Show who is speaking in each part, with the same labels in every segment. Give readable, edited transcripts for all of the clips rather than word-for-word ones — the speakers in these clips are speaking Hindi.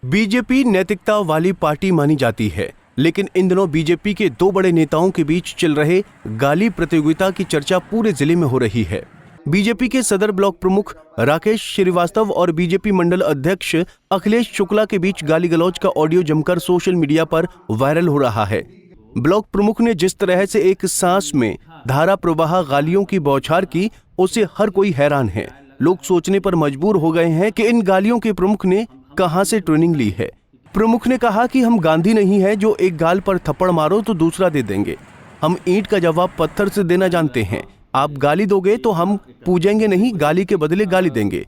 Speaker 1: बीजेपी नैतिकता वाली पार्टी मानी जाती है, लेकिन इन दिनों बीजेपी के दो बड़े नेताओं के बीच चल रहे गाली प्रतियोगिता की चर्चा पूरे जिले में हो रही है। बीजेपी के सदर ब्लॉक प्रमुख राकेश श्रीवास्तव और बीजेपी मंडल अध्यक्ष अखिलेश शुक्ला के बीच गाली गलौज का ऑडियो जमकर सोशल मीडिया पर वायरल हो रहा है। ब्लॉक प्रमुख ने जिस तरह से एक सांस में धारा प्रवाह गालियों की बौछार की, उससे हर कोई हैरान है। लोग सोचने पर मजबूर हो गए हैं कि इन गालियों के प्रमुख ने कहां से ट्रेनिंग ली है। प्रमुख ने कहा कि हम गांधी नहीं है जो एक गाल पर थप्पड़ मारो तो दूसरा दे देंगे। हम ईंट का जवाब पत्थर से देना जानते हैं। आप गाली दोगे तो हम पूजेंगे नहीं, गाली के बदले गाली देंगे।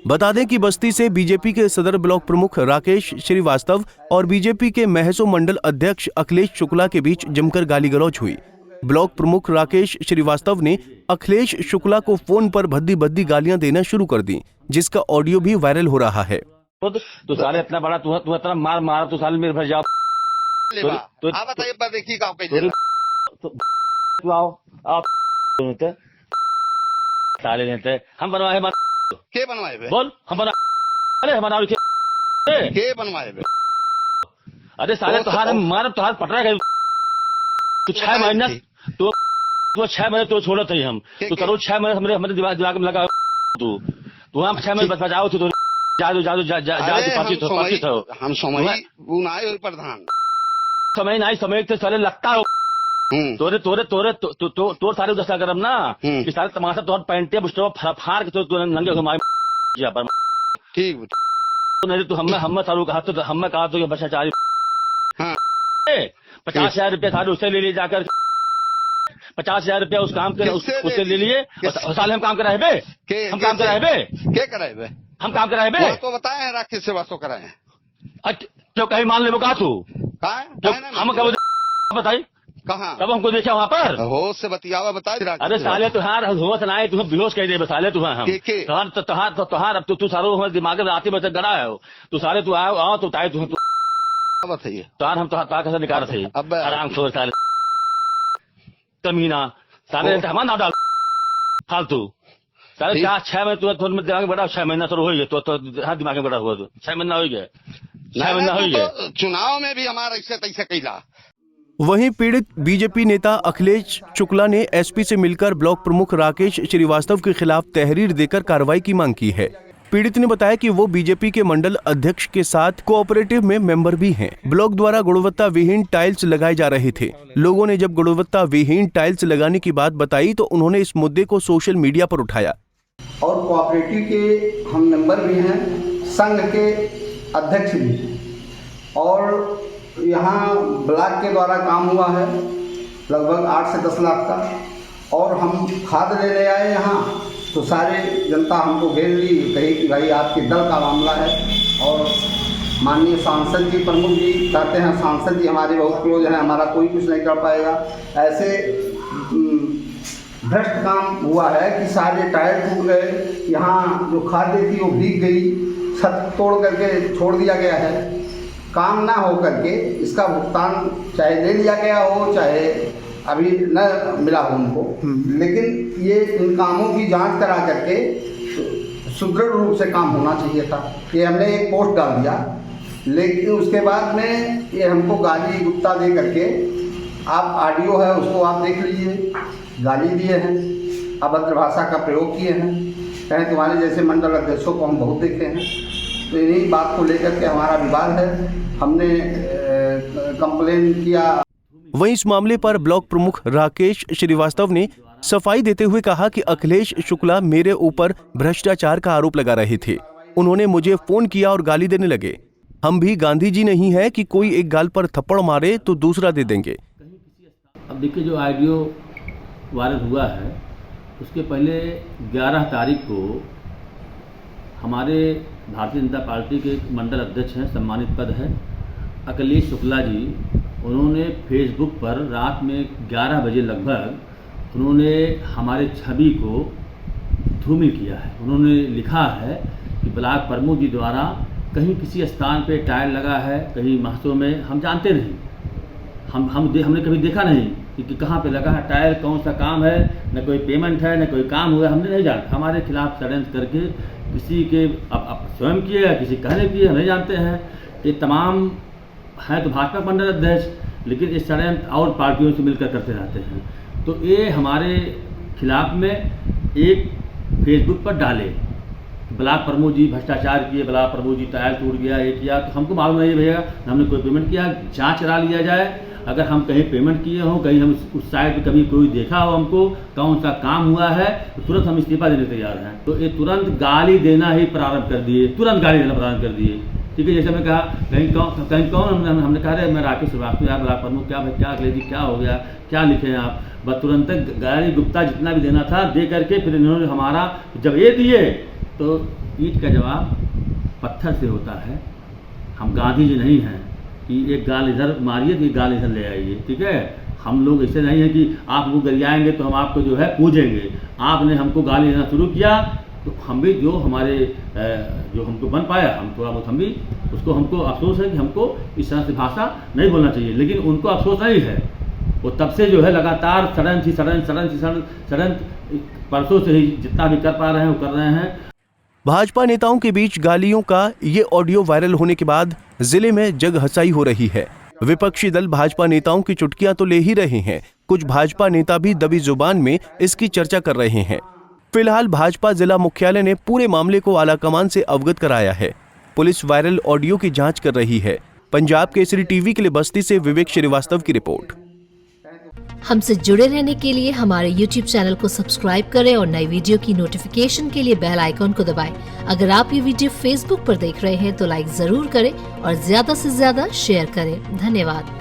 Speaker 1: बता दें कि बस्ती से बीजेपी के सदर ब्लॉक प्रमुख राकेश श्रीवास्तव और बीजेपी के महसो मंडल अध्यक्ष अखिलेश शुक्ला के बीच जमकर गाली गलौज हुई। ब्लॉक प्रमुख राकेश श्रीवास्तव ने अखिलेश शुक्ला को फोन पर भद्दी भद्दी गालियां देना शुरू कर दी, जिसका ऑडियो भी वायरल हो रहा है।
Speaker 2: तो साले इतना बड़ा तू इतना मार मारा तो साले मेरे भर जाओ
Speaker 3: तो आप बताइए देखिए गाँव कैसे
Speaker 2: तू आओ आप साले लेते हम बनवाए
Speaker 3: के बनवाए बे?
Speaker 2: बोल हम बना अरे हमारा
Speaker 3: के बनवाए बे?
Speaker 2: अरे साले तुहार हम मार तुहार पटरा गए तू 6 महीना तो 6 महीने तो छोड़त ही हम तो करो 6 महीने हमारे दिमाग में लगा तू हम 6 महीने बचाओ तू जादू जादू जादू
Speaker 3: हम समय बुनाए प्रधान
Speaker 2: समय नहीं समय से साले लगता हो तोरे तोरे तोरे तोर सारे दशा करम ना कि सारे तमाशा तोर पैंटे बुस्टो फाड़ के तो नंगे घुमाए पर
Speaker 3: ठीक
Speaker 2: नहीं तो हम सारू कहा तो हम कहा तो ये भ्रष्टाचारी 50,000 रुपया सारे उससे ले लिए जाकर 50,000 रुपया उस काम के उससे ले लिए साले हम काम कराए बे हम काम कराए बे
Speaker 3: के कराए बे
Speaker 2: हम काम कराए बे
Speaker 3: तो बताए हैं राकेश श्रीवास्तव कराए
Speaker 2: जो कहीं मान ले वो कहा तू हम कब बताई
Speaker 3: कहाँ
Speaker 2: तब हमको देखा वहाँ पर
Speaker 3: होश से बतियावा बताए।
Speaker 2: अरे साले तुहार होश ना है तुम्हें बेहोश कह दे साले तुहार हम तुहार अब तू सारो हमारे दिमाग में आते बच्चे गड़ा है तू साले तू आओ तो ताए तू
Speaker 3: बताइए
Speaker 2: तुहार हम तो कैसे निकाल थे आराम खोर साले कमीना साले हमारा ना डाल फालतू साले क्या 6 महीने तू दिमाग में बड़ा 6 महीना तो हो गया तो दिमाग में बड़ा हुआ 6 महीना हो गया 6 महीना हो गया।
Speaker 3: चुनाव में भी हमारा इससे तैसे कैला।
Speaker 1: वहीं पीड़ित बीजेपी नेता अखिलेश शुक्ला ने एसपी से मिलकर ब्लॉक प्रमुख राकेश श्रीवास्तव के खिलाफ तहरीर देकर कार्रवाई की मांग की है। पीड़ित ने बताया कि वो बीजेपी के मंडल अध्यक्ष के साथ कोऑपरेटिव में मेंबर भी हैं। ब्लॉक द्वारा गुणवत्ता विहीन टाइल्स लगाए जा रहे थे। लोगों ने जब गुणवत्ता विहीन टाइल्स लगाने की बात बताई तो उन्होंने इस मुद्दे को सोशल मीडिया पर उठाया।
Speaker 4: और कोऑपरेटिव के हम मेंबर भी हैं, संघ के अध्यक्ष भी, और यहाँ ब्लॉक के द्वारा काम हुआ है लगभग 8 से 10 लाख का। और हम खाद लेने आए यहाँ तो सारे जनता हमको घेर ली, कही कि भाई आपके दल का मामला है। और माननीय सांसद जी प्रमुख जी कहते हैं सांसद जी हमारे बहुत क्लोज हैं, हमारा कोई कुछ नहीं कर पाएगा। ऐसे भ्रष्ट काम हुआ है कि सारे टायर टूट गए, यहाँ जो खाद्य थी वो भीग गई, छत तोड़ करके छोड़ दिया गया है। काम ना हो करके इसका भुगतान चाहे ले लिया गया हो चाहे अभी न मिला हो उनको, लेकिन ये इन कामों की जांच करा करके सुदृढ़ रूप से काम होना चाहिए था। ये हमने एक पोस्ट डाल दिया, लेकिन उसके बाद में ये हमको गाली गुप्ता दे करके, आप ऑडियो है उसको आप देख लीजिए, गाली दिए हैं, अभद्र भाषा का प्रयोग किए हैं। कहें तुम्हारे जैसे मंडल अध्यक्षों को हम बहुत देखे हैं। तो इन्हीं बात को लेकर के हमारा विवाद है, हमने कंप्लेन किया।
Speaker 1: वहीं इस मामले पर ब्लॉक प्रमुख राकेश श्रीवास्तव ने सफाई देते हुए कहा कि अखिलेश शुक्ला मेरे ऊपर भ्रष्टाचार का आरोप लगा रहे थे। उन्होंने मुझे फोन किया और गाली देने लगे। हम भी गांधी जी नहीं है कि कोई एक गाल पर थप्पड़ मारे तो दूसरा दे देंगे।
Speaker 5: अब देखिए जो ऑडियो वायरल हुआ है उसके पहले 11 तारीख को हमारे भारतीय जनता पार्टी के मंडल अध्यक्ष हैं, सम्मानित पद है अखिलेश शुक्ला जी, उन्होंने फेसबुक पर रात में 11 बजे लगभग उन्होंने हमारे छवि को धूमिल किया है। उन्होंने लिखा है कि ब्लॉक प्रमुख जी द्वारा कहीं किसी स्थान पे टायर लगा है, कहीं महसो में, हम जानते नहीं, हमने कभी देखा नहीं कि कहाँ पे लगा है टायर, कौन सा काम है, न कोई पेमेंट है, न कोई काम हुआ, हमने नहीं जाना। हमारे खिलाफ षड्यंत्र करके किसी के अब स्वयं किए या किसी कहने किए हम नहीं जानते हैं, ये तमाम है तो भाजपा मंडल अध्यक्ष, लेकिन इस षड्यंत्र और पार्टियों से मिलकर करते रहते हैं। तो ये हमारे खिलाफ में एक फेसबुक पर डाले, ब्लॉक प्रमुख जी भ्रष्टाचार किए, ब्लॉक प्रमुख जी टायर टूट गया, ये किया। तो हमको मालूम नहीं भैया हमने कोई पेमेंट किया, जांच करा लिया जाए। अगर हम कहीं पेमेंट किए हों, कहीं हम उस साइट पर कभी कोई देखा हो हमको, कौन सा काम हुआ है, तो तुरंत हम इस्तीफा देने तैयार हैं। तो ये तुरंत गाली देना ही प्रारंभ कर दिए, तुरंत गाली देना प्रारंभ कर दिए। ठीक है, जैसे मैं कहा कहीं कौन हमने कहा मैं राकेश श्रीवास्तव यार ब्लॉक प्रमुख, क्या भाई क्या अखिलेश जी क्या हो गया, क्या लिखे हैं आप, बस तुरंत गाली गुप्ता जितना भी देना था दे करके फिर इन्होंने हमारा जब ये दिए तो ईंट का जवाब पत्थर से होता है। हम गांधी जी नहीं हैं कि एक गाल इधर मारिए तो एक गाल इधर ले आइए। ठीक है, हम लोग ऐसे नहीं हैं कि आप हमको गरियाएंगे तो हम आपको जो है पूजेंगे। आपने हमको गाली देना शुरू किया तो हम भी जो हमारे जो हमको बन पाया हम थोड़ा बहुत हम भी उसको, हमको अफसोस है कि हमको इस तरह से भाषा नहीं बोलना चाहिए, लेकिन उनको अफसोस नहीं है। वो तब से जो है लगातार षड्यंत्र परसों से ही जितना भी कर पा रहे हैं वो कर रहे हैं।
Speaker 1: भाजपा नेताओं के बीच गालियों का ये ऑडियो वायरल होने के बाद जिले में जग हंसाई हो रही है। विपक्षी दल भाजपा नेताओं की चुटकियां तो ले ही रहे हैं, कुछ भाजपा नेता भी दबी जुबान में इसकी चर्चा कर रहे हैं। फिलहाल भाजपा जिला मुख्यालय ने पूरे मामले को आलाकमान से अवगत कराया है। पुलिस वायरल ऑडियो की जांच कर रही है। पंजाब केसरी टीवी के लिए बस्ती से विवेक श्रीवास्तव की रिपोर्ट।
Speaker 6: हमसे जुड़े रहने के लिए हमारे YouTube चैनल को सब्सक्राइब करें और नई वीडियो की नोटिफिकेशन के लिए बेल आइकॉन को दबाएं। अगर आप ये वीडियो Facebook पर देख रहे हैं तो लाइक जरूर करें और ज्यादा से ज्यादा शेयर करें। धन्यवाद।